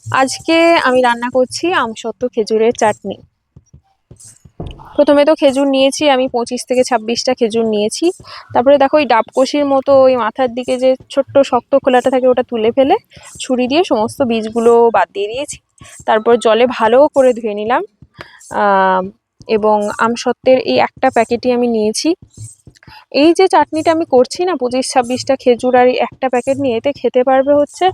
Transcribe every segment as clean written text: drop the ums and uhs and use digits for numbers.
আজকে আমি রান্না করছি আমসত্ত্ব খেজুরের চাটনি। প্রথমে তো খেজুর নিয়েছি আমি 25 থেকে 26টা খেজুর নিয়েছি। তারপরে দেখো ওই ডাবকশির মতো ওই মাথার দিকে যে ছোট্ট শক্ত খোলাটা থাকে ওটা তুলে ফেলে ছুরি দিয়ে সমস্ত বীজগুলো বাদ দিয়ে দিয়েছি। তারপর জলে ভালো করে ধুয়ে নিলাম। এবং আমসত্ত্বের এই একটা প্যাকেটই আমি নিয়েছি। এই যে চাটনিটা আমি করছি না, 25-26টা খেজুর আর এই একটা প্যাকেট নিয়ে, এতে খেতে পারবে হচ্ছে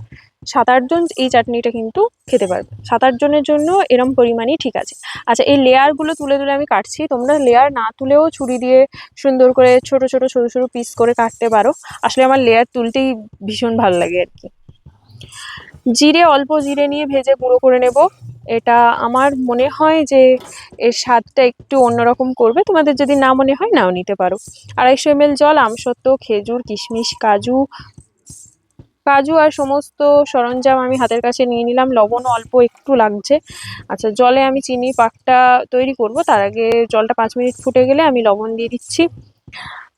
7-8 জন। এই চাটনিটা কিন্তু খেতে পারবে 7-8 জনের জন্য, এরম পরিমাণই ঠিক আছে। আচ্ছা, এই লেয়ারগুলো তুলে তুলে আমি কাটছি, তোমরা লেয়ার না তুলেও ছুরি দিয়ে সুন্দর করে ছোট ছোট সরু সরু পিস করে কাটতে পারো। আসলে আমার লেয়ার তুলতেই ভীষণ ভালো লাগে আর কি। জিরে, অল্প জিরে নিয়ে ভেজে গুঁড়ো করে নেব। এটা আমার মনে হয় যে এর স্বাদটা একটু অন্যরকম করবে, তোমাদের যদি না মনে হয় নাও নিতে পারো। 250 ml জল, আমসত্ত্ব, খেজুর, কিশমিশ, কাজু কাজু আর সমস্ত সরঞ্জাম আমি হাতের কাছে নিয়ে নিলাম। লবণ অল্প একটু লাগছে। আচ্ছা, জলে আমি চিনির পাকটা তৈরি করব। তার আগে জলটা 5 মিনিট ফুটে গেলে আমি লবণ দিয়ে দিচ্ছি।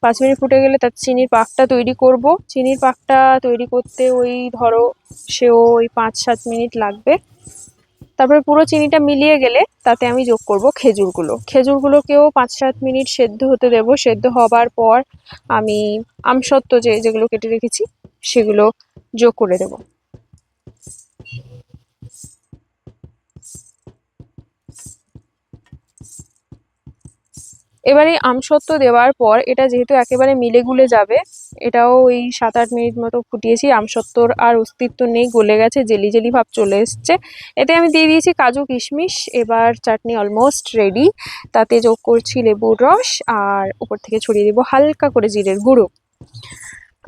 5 মিনিট ফুটে গেলে তার চিনির পাকটা তৈরি করব। চিনির পাকটা তৈরি করতে ওই ধরো সেও ওই 5-7 মিনিট লাগবে। তারপরে পুরো চিনিটা মিলিয়ে গেলে তাতে আমি যোগ করব খেজুরগুলোকেও 5-7 মিনিট সেদ্ধ হতে দেব। সেদ্ধ হবার পর আমি আমসত্ত্ব যেগুলো কেটে রেখেছি সেগুলো যোগ করে দেব। এবারে আমসত্ত্ব দেওয়ার পর এটা যেহেতু একেবারে মিলে গুলে যাবে, এটাও ওই 7-8 মিনিট মতো ফুটিয়েছি। আমসত্ত্বর আর অস্তিত্ব নেই, গলে গেছে, জেলি জেলি ভাব চলে এসছে। এতে আমি দিয়ে দিয়েছি কাজু কিশমিশ। এবার চাটনি অলমোস্ট রেডি। তাতে যোগ করছি লেবুর রস, আর উপর থেকে ছড়িয়ে দেবো হালকা করে জিরের গুঁড়ো।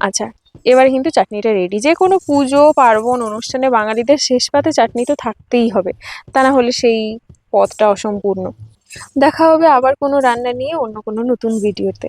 আচ্ছা, এবার কিন্তু চাটনিটা রেডি। যে কোনো পুজো পার্বণ অনুষ্ঠানে বাঙালিদের শেষ পাতে চাটনি তো থাকতেই হবে, তা না হলে সেই পদটা অসম্পূর্ণ। দেখা হবে আবার কোনো রান্না নিয়ে অন্য কোনো নতুন ভিডিওতে।